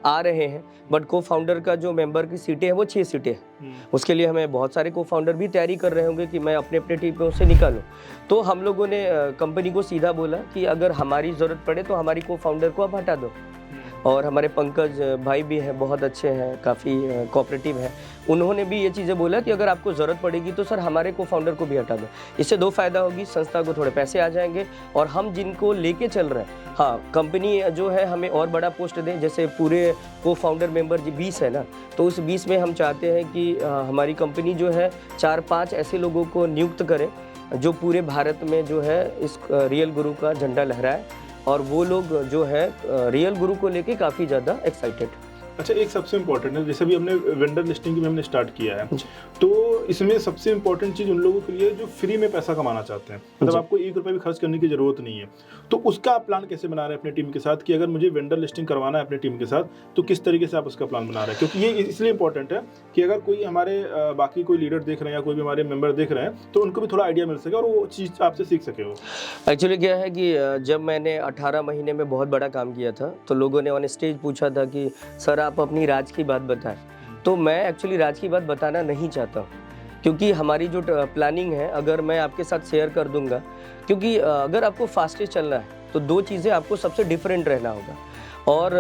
आ रहे हैं, बट को फाउंडर का जो मेंबर की सीटें हैं वो 6 सीटें हैं। उसके लिए हमें बहुत सारे को फाउंडर भी तैयारी कर रहे होंगे कि मैं अपने अपने टीम में से निकालूं। तो हम लोगों ने कंपनी को सीधा बोला कि अगर हमारी ज़रूरत पड़े तो हमारी को फाउंडर को आप हटा दो। और हमारे पंकज भाई भी हैं, बहुत अच्छे हैं, काफ़ी कोऑपरेटिव हैं, उन्होंने भी ये चीज़ें बोला कि अगर आपको ज़रूरत पड़ेगी तो सर हमारे को फाउंडर को भी हटा दो। इससे 2 फ़ायदा होगी, संस्था को थोड़े पैसे आ जाएंगे और हम जिनको लेके चल रहे हैं, हाँ, कंपनी जो है हमें और बड़ा पोस्ट दें। जैसे पूरे को फाउंडर मेंबर 20 है ना, तो उस 20 में हम चाहते हैं कि हमारी कंपनी जो है 4-5 ऐसे लोगों को नियुक्त करे जो पूरे भारत में जो है इस रियल गुरु का झंडा लहराए, और वो लोग जो है रियल गुरु को लेके काफ़ी ज़्यादा एक्साइटेड। अच्छा, एक सबसे इम्पोर्टेंट है, जैसे भी हमने वेंडर लिस्टिंग की भी हमने स्टार्ट किया है, तो इसमें सबसे इम्पोर्टेंट चीज़ उन लोगों के लिए जो फ्री में पैसा कमाना चाहते हैं, मतलब आपको 1 रुपया भी खर्च करने की ज़रूरत नहीं है। तो उसका आप प्लान कैसे बना रहे हैं अपनी टीम के साथ कि अगर मुझे वेंडर लिस्टिंग करवाना है अपनी टीम के साथ, तो किस तरीके से आप उसका प्लान बना रहे हैं? क्योंकि ये इसलिए इंपॉर्टेंट है कि अगर कोई हमारे बाकी कोई लीडर देख रहे हैं या कोई भी हमारे मेंबर देख रहे हैं तो उनको भी थोड़ा आइडिया मिल सके और वो चीज़ आपसे सीख सके। वो एक्चुअली क्या है कि जब मैंने 18 महीने में बहुत बड़ा काम किया था तो लोगों ने ऑन स्टेज पूछा था कि सर आप अपनी राज की बात बताएं। तो मैं एक्चुअली राज की बात बताना नहीं चाहता हूँ, क्योंकि हमारी जो प्लानिंग है अगर मैं आपके साथ शेयर कर दूंगा, क्योंकि अगर आपको फास्टेस्ट चलना है तो 2 चीज़ें आपको सबसे डिफरेंट रहना होगा। और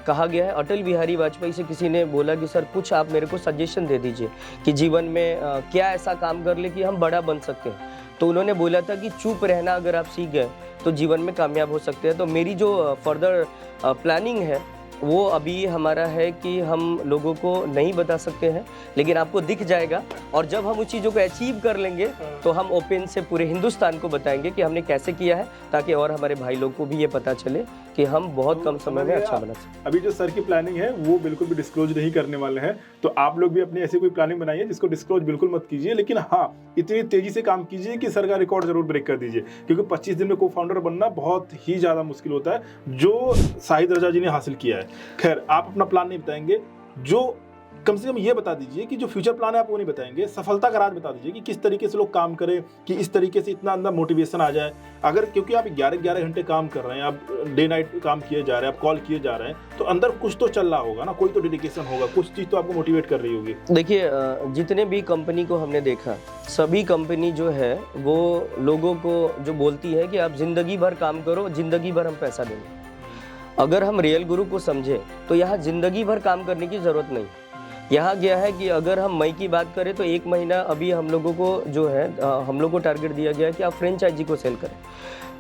कहा गया है, अटल बिहारी वाजपेयी से किसी ने बोला कि सर कुछ आप मेरे को सजेशन दे दीजिए कि जीवन में क्या ऐसा काम कर ले कि हम बड़ा बन सकते हैं। तो उन्होंने बोला था कि चुप रहना अगर आप सीख गए तो जीवन में कामयाब हो सकते हैं। तो मेरी जो फर्दर प्लानिंग है वो अभी हमारा है कि हम लोगों को नहीं बता सकते हैं, लेकिन आपको दिख जाएगा, और जब हम उस चीज़ों को अचीव कर लेंगे तो हम ओपन से पूरे हिंदुस्तान को बताएंगे कि हमने कैसे किया है, ताकि और हमारे भाई लोग को भी ये पता चले कि हम बहुत कम समय में अच्छा बना सकते हैं। अभी जो सर की प्लानिंग है वो बिल्कुल भी डिस्क्लोज नहीं करने वाले हैं, तो आप लोग भी अपनी ऐसी कोई प्लानिंग बनाइए जिसको डिस्क्लोज बिल्कुल मत कीजिए, लेकिन हाँ इतनी तेजी से काम कीजिए कि सर का रिकॉर्ड जरूर ब्रेक कर दीजिए, क्योंकि 25 दिन में को फाउंडर बनना बहुत ही ज़्यादा मुश्किल होता है, जो शाहिद रजा जी ने हासिल किया है। खैर, आप अपना प्लान नहीं बताएंगे, जो कम से कम ये बता दीजिए कि जो फ्यूचर प्लान है आप वो नहीं बताएंगे, सफलता का राज बता दीजिए कि किस तरीके से लोग काम करें कि इस तरीके से इतना अंदर मोटिवेशन आ जाए। अगर क्योंकि आप 11-11 घंटे काम कर रहे हैं, आप डे नाइट काम किए जा रहे हैं, आप कॉल किए जा रहे हैं, तो अंदर कुछ तो चल रहा होगा ना, कोई तो डेडिकेशन होगा, कुछ चीज़ तो आपको मोटिवेट कर रही होगी। देखिए, जितने भी कंपनी को हमने देखा, सभी कंपनी जो है वो लोगों को जो बोलती है कि आप ज़िंदगी भर काम करो, ज़िंदगी भर हम पैसा देंगे। अगर हम रियल गुरु को समझे तो यहाँ ज़िंदगी भर काम करने की ज़रूरत नहीं। यहाँ गया है कि अगर हम मई की बात करें तो 1 महीना अभी हम लोगों को जो है हम लोग को टारगेट दिया गया है कि आप फ्रेंचाइजी को सेल करें,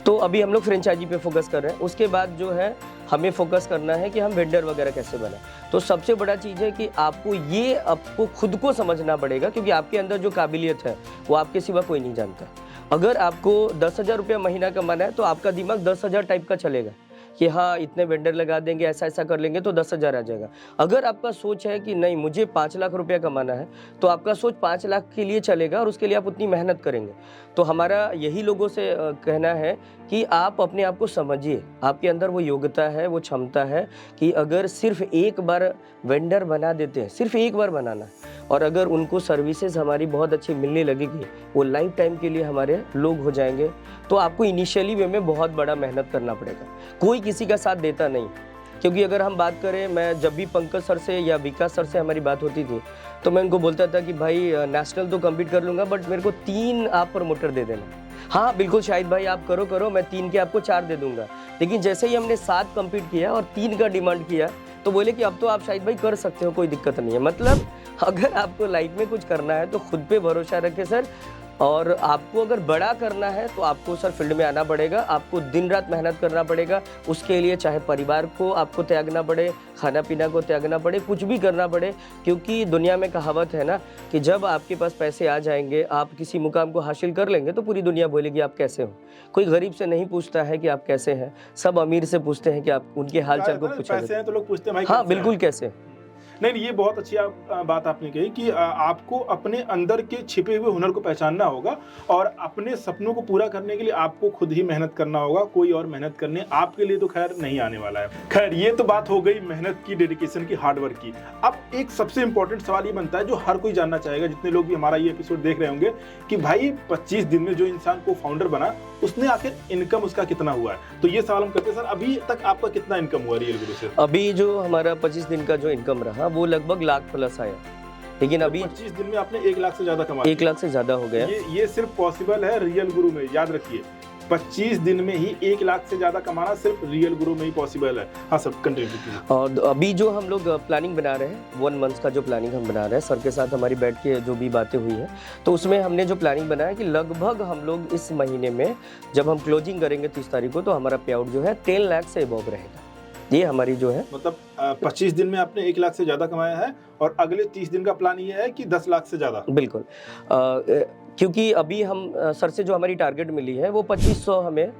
तो अभी हम लोग फ्रेंचाइजी पे फोकस कर रहे हैं। उसके बाद जो है हमें फोकस करना है कि हम वेंडर वगैरह कैसे बनाएं। तो सबसे बड़ा चीज़ है कि आपको खुद को समझना पड़ेगा, क्योंकि आपके अंदर जो काबिलियत है वो आपके सिवा कोई नहीं जानता। अगर आपको 10,000 रुपया महीना कमाना है तो आपका दिमाग 10,000 टाइप का चलेगा कि हाँ इतने वेंडर लगा देंगे, ऐसा ऐसा कर लेंगे तो 10,000 आ जाएगा। अगर आपका सोच है कि नहीं मुझे 5 लाख रुपया कमाना है तो आपका सोच 5 लाख के लिए चलेगा और उसके लिए आप उतनी मेहनत करेंगे। तो हमारा यही लोगों से कहना है कि आप अपने आप को समझिए, आपके अंदर वो योग्यता है, वो क्षमता है कि अगर सिर्फ एक बार वेंडर बना देते हैं, सिर्फ एक बार बनाना, और अगर उनको सर्विसेज हमारी बहुत अच्छी मिलने लगेगी, वो लाइफ टाइम के लिए हमारे लोग हो जाएंगे। तो आपको इनिशियली वे में बहुत बड़ा मेहनत करना पड़ेगा, कोई किसी का साथ देता नहीं। क्योंकि अगर हम बात करें, मैं जब भी पंकज सर से या विकास सर से हमारी बात होती थी तो मैं उनको बोलता था कि भाई नेशनल तो कम्पीट कर लूँगा, बट मेरे को 3 आप प्रमोटर दे देना। हाँ बिल्कुल शाहिद भाई, आप करो, मैं 3 के आपको 4 दे दूंगा। लेकिन जैसे ही हमने 7 कम्पीट किया और 3 का डिमांड किया तो बोले कि अब तो आप शाहिद भाई कर सकते हो, कोई दिक्कत नहीं है। मतलब अगर आपको लाइफ में कुछ करना है तो खुद पे भरोसा रखें सर, और आपको अगर बड़ा करना है तो आपको सर फील्ड में आना पड़ेगा, आपको दिन रात मेहनत करना पड़ेगा। उसके लिए चाहे परिवार को आपको त्यागना पड़े, खाना पीना को त्यागना पड़े, कुछ भी करना पड़े, क्योंकि दुनिया में कहावत है ना कि जब आपके पास पैसे आ जाएंगे, आप किसी मुकाम को हासिल कर लेंगे तो पूरी दुनिया बोलेगी आप कैसे हो। कोई गरीब से नहीं पूछता है कि आप कैसे हैं, सब अमीर से पूछते हैं कि आप उनके हाल चाल को पूछा पैसे हैं तो लोग पूछते हैं भाई हाँ कैसे बिल्कुल हैं? कैसे। नहीं, ये बहुत अच्छी बात आपने कही कि आपको अपने अंदर के छिपे हुए हुनर को पहचानना होगा और अपने सपनों को पूरा करने के लिए आपको खुद ही मेहनत करना होगा। कोई और मेहनत करने आपके लिए तो खैर नहीं आने वाला है। खैर, ये तो बात हो गई मेहनत की, डेडिकेशन की, हार्डवर्क की। अब एक सबसे इंपॉर्टेंट सवाल ये बनता है जो हर कोई जानना चाहेगा, जितने लोग भी हमारा ये एपिसोड देख रहे होंगे, कि भाई 25 दिन में जो इंसान को फाउंडर बना उसने आखिर इनकम उसका कितना हुआ है। तो ये सवाल हम करते हैं, सर अभी तक आपका कितना इनकम हुआ रियल गुरु से? अभी जो हमारा 25 दिन का जो इनकम रहा वो लगभग लाख प्लस आया, लेकिन अभी 25 दिन में आपने 1 लाख से ज्यादा कमा 1 लाख से ज्यादा हो गया। ये सिर्फ पॉसिबल है रियल गुरु में, याद रखिए। 25 दिन में ही 1 लाख से ज्यादा कमाना सिर्फ रियल गुरु में ही पॉसिबल है। हाँ सर, कंटिन्यू कीजिए। और अभी जो हम लोग प्लानिंग बना रहे हैं, 1 मंथ का जो प्लानिंग हम बना रहे हैं, सर के साथ हमारी बैठ के जो भी बातें हुई है, तो उसमें हमने जो प्लानिंग बनाया कि लगभग हम लोग इस महीने में जब हम क्लोजिंग करेंगे 30 तारीख को, तो हमारा पे आउट जो है 10 लाख से अबव रहेगा। ये हमारी जो है, मतलब 25 दिन में आपने 1 लाख से ज्यादा कमाया है और अगले 30 दिन का प्लान ये है कि 10 लाख से ज्यादा। बिल्कुल। क्योंकि अभी हम सर से जो हमारी टारगेट मिली है वो 2500 हमें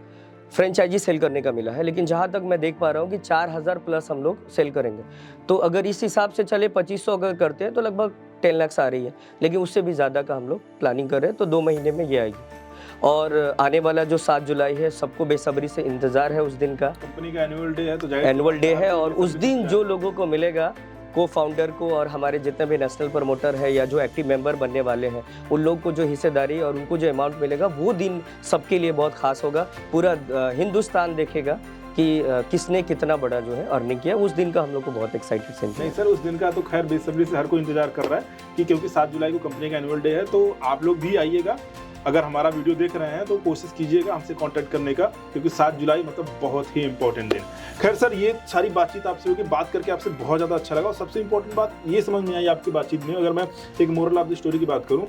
फ्रेंचाइजी सेल करने का मिला है, लेकिन जहाँ तक मैं देख पा रहा हूँ कि 4000 प्लस हम लोग सेल करेंगे। तो अगर इस हिसाब से चले 2500 अगर करते हैं तो लगभग 10 लाख आ रही है, लेकिन उससे भी ज़्यादा का हम लोग प्लानिंग कर रहे हैं। तो 2 महीने में ये आएगी। और आने वाला जो 7 जुलाई है, सबको बेसब्री से इंतज़ार है उस दिन का। कंपनी का एनुअल डे है तो एनुअल डे है, और उस दिन जो लोगों को मिलेगा, को फाउंडर को और हमारे जितने भी नेशनल प्रमोटर है या जो एक्टिव मेंबर बनने वाले हैं, उन लोग को जो हिस्सेदारी और उनको जो अमाउंट मिलेगा, वो दिन सबके लिए बहुत खास होगा। पूरा हिंदुस्तान देखेगा कि किसने कितना बड़ा जो है अर्निंग किया। उस दिन का हम लोग को बहुत एक्साइटेड सेंस है। नहीं सर, उस दिन का तो खैर बेसब्री से हर कोई इंतजार कर रहा है कि क्योंकि 7 जुलाई को कंपनी का एनुअल डे है, तो आप लोग भी आइएगा। अगर हमारा वीडियो देख रहे हैं तो कोशिश कीजिएगा हमसे कांटेक्ट करने का, क्योंकि 7 जुलाई मतलब बहुत ही इंपॉर्टेंट दिन। खैर सर, ये सारी बातचीत आपसे होगी, बात करके आपसे बहुत ज़्यादा अच्छा लगा। और सबसे इंपॉर्टेंट बात ये समझ में आई आपकी बातचीत में, अगर मैं एक मोरल ऑफ द स्टोरी की बात करूँ,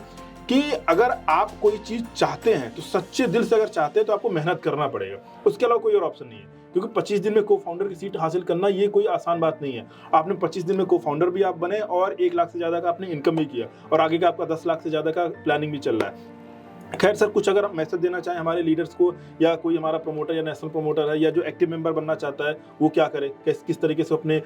कि अगर आप कोई चीज़ चाहते हैं तो सच्चे दिल से अगर चाहते हैं तो आपको मेहनत करना पड़ेगा, उसके अलावा कोई और ऑप्शन नहीं है। क्योंकि 25 दिन में को फाउंडर की सीट हासिल करना ये कोई आसान बात नहीं है। आपने 25 दिन में को फाउंडर भी आप बने और 1 लाख से ज़्यादा का आपने इनकम भी किया, और आगे का आपका 10 लाख से ज़्यादा का प्लानिंग भी चल रहा है। खैर सर, कुछ अगर मैसेज देना चाहें हमारे लीडर्स को, या कोई हमारा प्रमोटर या नेशनल प्रमोटर है या जो एक्टिव मेंबर बनना चाहता है, वो क्या करे, किस तरीके से अपने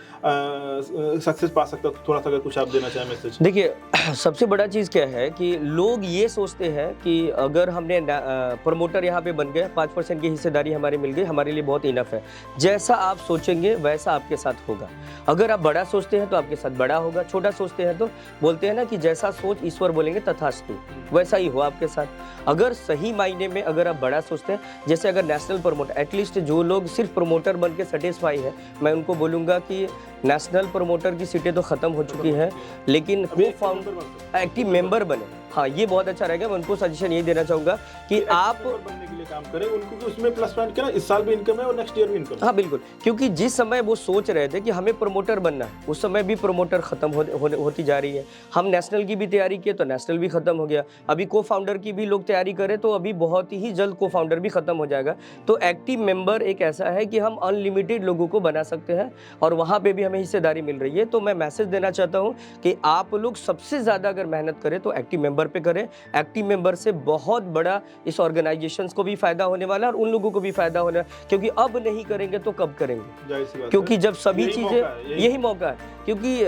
सक्सेस पा सकता है, थोड़ा सा अगर कुछ आप देना चाहें मैसेज। देखिए, सबसे बड़ा चीज़ क्या है कि लोग ये सोचते हैं कि अगर हमने प्रमोटर यहाँ पे बन गए, 5% की हिस्सेदारी हमारी मिल गई, हमारे लिए बहुत इनफ है। जैसा आप सोचेंगे वैसा आपके साथ होगा। अगर आप बड़ा सोचते हैं तो आपके साथ बड़ा होगा, छोटा सोचते हैं तो बोलते हैं ना कि जैसा सोच ईश्वर बोलेंगे तथास्तु, वैसा ही हो आपके साथ। अगर सही मायने में अगर आप बड़ा सोचते हैं, जैसे अगर नेशनल प्रमोटर, एटलीस्ट जो लोग सिर्फ प्रमोटर बन के सेटिस्फाई है, मैं उनको बोलूँगा कि नेशनल प्रमोटर की सीटें तो ख़त्म हो चुकी हैं, लेकिन को फाउंडर एक्टिव मेंबर बने। हाँ, ये बहुत अच्छा रहेगा। मैं उनको सजेशन ये देना चाहूँगा कि आप बनने के लिए काम करें, उनको कि उसमें प्लस पॉइंट क्या, इस साल भी इनकम है और नेक्स्ट ईयर भी इनकम। हाँ बिल्कुल, क्योंकि जिस समय वो सोच रहे थे कि हमें प्रमोटर बनना है, उस समय भी प्रमोटर खत्म होती जा रही है। हम नेशनल की भी तैयारी किए तो नेशनल भी खत्म हो गया। अभी को फाउंडर की भी लोग तैयारी करें तो अभी बहुत ही जल्द को फाउंडर भी खत्म हो जाएगा। तो एक्टिव मेंबर एक ऐसा है कि हम अनलिमिटेड लोगों को बना सकते हैं, और वहाँ पे भी हमें हिस्सेदारी मिल रही है। तो मैं मैसेज देना चाहता हूँ कि आप लोग सबसे ज़्यादा अगर मेहनत करें तो एक्टिव मेंबर पे करें। एक्टिव मेंबर से बहुत बड़ा इस ऑर्गेनाइजेशंस को भी फायदा होने वाला है और उन लोगों को भी फायदा होने वाला है, क्योंकि अब नहीं करेंगे तो कब करेंगे, क्योंकि जब सभी चीजें, यही मौका है। क्योंकि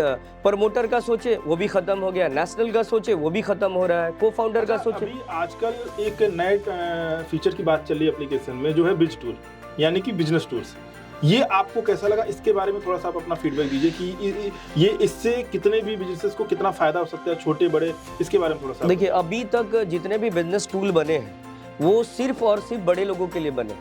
प्रमोटर का सोचे वो भी खत्म हो गया, नेशनल का सोचे वो भी खत्म हो रहा है, को फाउंडर का सोचे। अभी आजकल एक नए फीचर की बात चल रही है एप्लीकेशन में, जो है बिज टूर, यानी कि बिजनेस टूर्स। ये आपको कैसा लगा, इसके बारे में थोड़ा सा आप अपना फीडबैक दीजिए कि ये इससे कितने भी बिजनेसेस को कितना फायदा हो सकता है, छोटे बड़े, इसके बारे में थोड़ा सा। देखिए, अभी तक जितने भी बिजनेस टूल बने हैं वो सिर्फ और सिर्फ बड़े लोगों के लिए बने,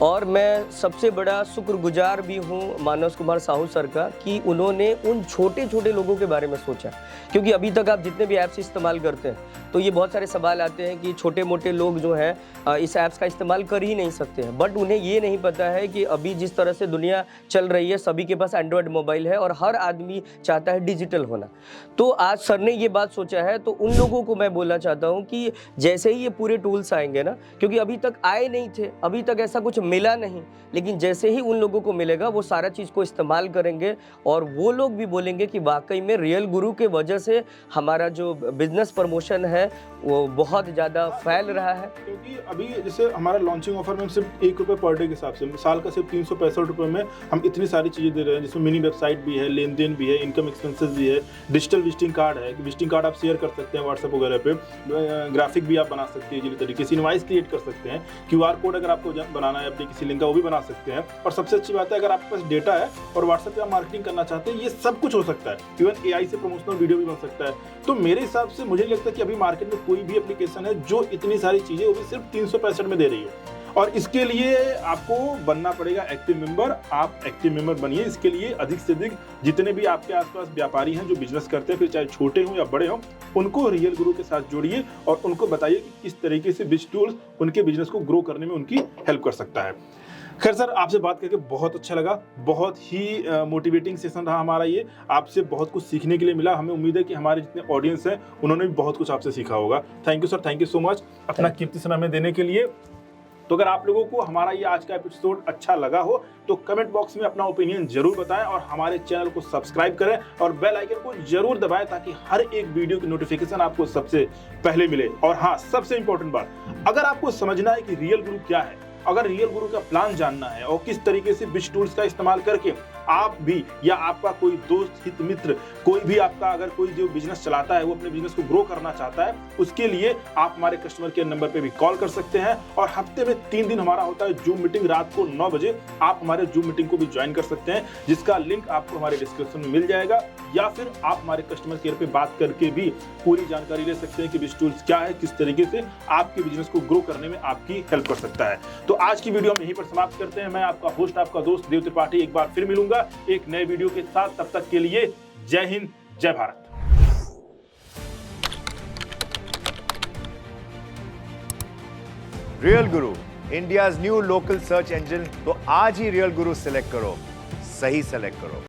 और मैं सबसे बड़ा शुक्रगुजार भी हूँ मानस कुमार साहू सर का कि उन्होंने उन छोटे छोटे लोगों के बारे में सोचा। क्योंकि अभी तक आप जितने भी ऐप्स इस्तेमाल करते हैं तो ये बहुत सारे सवाल आते हैं कि छोटे मोटे लोग जो हैं इस ऐप्स का इस्तेमाल कर ही नहीं सकते हैं। बट उन्हें ये नहीं पता है कि अभी जिस तरह से दुनिया चल रही है सभी के पास एंड्रॉयड मोबाइल है और हर आदमी चाहता है डिजिटल होना। तो आज सर ने ये बात सोचा है, तो उन लोगों को मैं बोलना चाहता हूँ कि जैसे ही ये पूरे टूल्स आएंगे ना, क्योंकि अभी तक आए नहीं थे, अभी तक ऐसा कुछ मिला नहीं, लेकिन जैसे ही उन लोगों को मिलेगा वो सारा चीज़ को इस्तेमाल करेंगे और वो लोग भी बोलेंगे कि वाकई में रियल गुरु के वजह से हमारा जो बिजनेस प्रमोशन है वो बहुत ज़्यादा फैल रहा है। क्योंकि अभी जैसे हमारा लॉन्चिंग ऑफर में सिर्फ ₹1 पर डे के हिसाब से साल का सिर्फ ₹365 में हम इतनी सारी चीज़ें दे रहे हैं, जिसमें मिनी वेबसाइट भी है, लेन देन भी है, इनकम एक्सपेंसेस भी है, डिजिटल विजिटिंग कार्ड है, विजिटिंग कार्ड आप शेयर कर सकते हैं व्हाट्सएप वगैरह पे, ग्राफिक भी आप बना सकते हैं, जिस तरीके से इनवाइस क्रिएट कर सकते हैं, QR कोड अगर आपको बनाना है अपने किसी लिंक का वो भी बना सकते हैं। और सबसे अच्छी बात है अगर आपके पास डेटा है और व्हाट्सएप पे आप मार्केटिंग करना चाहते हैं, ये सब कुछ हो सकता है। इवन AI से प्रमोशनल वीडियो भी बन सकता है। तो मेरे हिसाब से मुझे लगता है कि अभी मार्केट में कोई भी एप्लीकेशन है जो इतनी सारी चीजें वो भी सिर्फ 365 में दे रही है। और इसके लिए आपको बनना पड़ेगा एक्टिव मेंबर। आप एक्टिव मेंबर बनिए। इसके लिए अधिक से अधिक जितने भी आपके आसपास व्यापारी हैं जो बिजनेस करते हैं, फिर चाहे छोटे हों या बड़े हों, उनको रियल गुरु के साथ जोड़िए और उनको बताइए कि किस तरीके से बिज टूल्स उनके बिजनेस को ग्रो करने में उनकी हेल्प कर सकता है। खैर सर, आपसे बात करके बहुत अच्छा लगा। बहुत ही मोटिवेटिंग सेशन रहा हमारा ये। आपसे बहुत कुछ सीखने के लिए मिला। हमें उम्मीद है कि हमारे जितने ऑडियंस हैं उन्होंने भी बहुत कुछ आपसे सीखा होगा। Thank you sir, thank you so much अपना कीमती समय हमें देने के लिए। तो अगर आप लोगों को हमारा ये आज का एपिसोड अच्छा लगा हो तो कमेंट बॉक्स में अपना ओपिनियन जरूर बताएं और हमारे चैनल को सब्सक्राइब करें और बेल आइकन को जरूर दबाएं ताकि हर एक वीडियो की नोटिफिकेशन आपको सबसे पहले मिले। और हाँ, सबसे इंपॉर्टेंट बात, अगर आपको समझना है कि रियल गुरु क्या है, अगर रियल गुरु का प्लान जानना है और किस तरीके से बिज टूल्स का इस्तेमाल करके आप भी या आपका कोई दोस्त हित मित्र कोई भी आपका अगर कोई जो बिजनेस चलाता है वो अपने बिजनेस को ग्रो करना चाहता है, उसके लिए आप हमारे कस्टमर केयर नंबर पे भी कॉल कर सकते हैं। और हफ्ते में 3 दिन हमारा होता है जूम मीटिंग, रात को 9 बजे आप हमारे जूम मीटिंग को भी ज्वाइन कर सकते हैं, जिसका लिंक आपको हमारे डिस्क्रिप्शन में मिल जाएगा। या फिर आप हमारे कस्टमर केयर पे बात करके भी पूरी जानकारी ले सकते हैं कि बिज टूल्स क्या है, किस तरीके से आपके बिजनेस को ग्रो करने में आपकी हेल्प कर सकता है। तो आज की वीडियो हम यहीं पर समाप्त करते हैं। मैं आपका होस्ट, आपका दोस्त देव त्रिपाठी एक बार फिर मिलूंगा एक नए वीडियो के साथ। तब तक के लिए जय हिंद, जय भारत। रियल गुरु, India's new local search engine. तो आज ही रियल गुरु सिलेक्ट करो, सही सिलेक्ट करो।